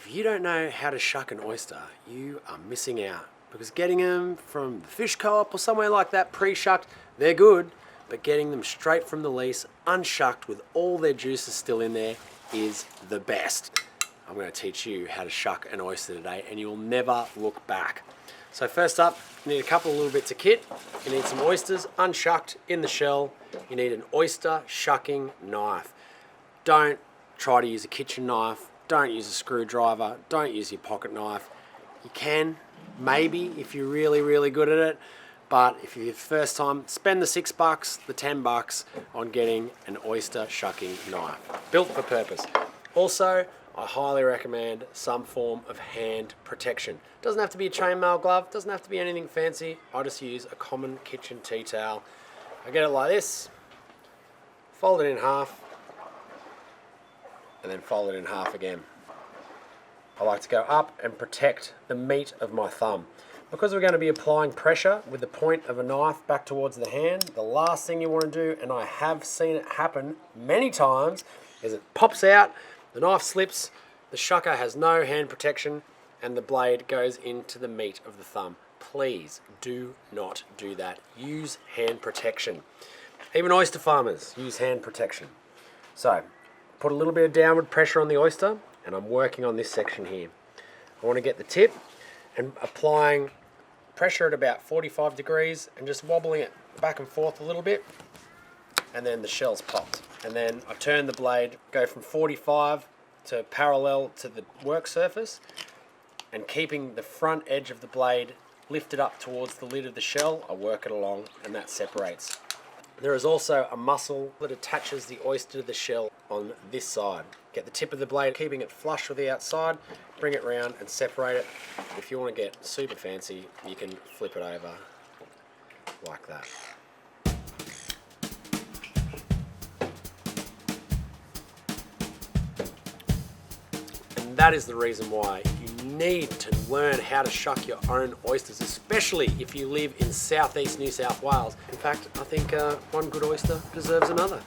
If you don't know how to shuck an oyster, you are missing out, because getting them from the fish co-op or somewhere like that pre-shucked, they're good, but getting them straight from the lease, unshucked with all their juices still in there, is the best. I'm going to teach you how to shuck an oyster today, and you will never look back. So first up, you need a couple of little bits of kit. You need some oysters unshucked in the shell. You need an oyster shucking knife. Don't try to use a kitchen knife. Don't use a screwdriver. Don't use your pocket knife. You can, maybe, if you're really, really good at it. But if you're the first time, spend the $6, the $10 on getting an oyster shucking knife. Built for purpose. Also, I highly recommend some form of hand protection. Doesn't have to be a chainmail glove, doesn't have to be anything fancy. I just use a common kitchen tea towel. I get it like this, fold it in half, and then fold it in half again. I like to go up and protect the meat of my thumb. Because we're going to be applying pressure with the point of a knife back towards the hand, the last thing you want to do, and I have seen it happen many times, is it pops out, the knife slips, the shucker has no hand protection, and the blade goes into the meat of the thumb. Please do not do that. Use hand protection. Even oyster farmers use hand protection. So, put a little bit of downward pressure on the oyster, and I'm working on this section here. I want to get the tip and applying pressure at about 45 degrees and just wobbling it back and forth a little bit, and then the shell's popped. And then I turn the blade, go from 45 to parallel to the work surface, and keeping the front edge of the blade lifted up towards the lid of the shell, I work it along, and that separates. There is also a muscle that attaches the oyster to the shell on this side. Get the tip of the blade, keeping it flush with the outside, bring it round and separate it. If you want to get super fancy, you can flip it over like that. And that is the reason why you need to learn how to shuck your own oysters, especially if you live in southeast New South Wales. In fact, I think one good oyster deserves another.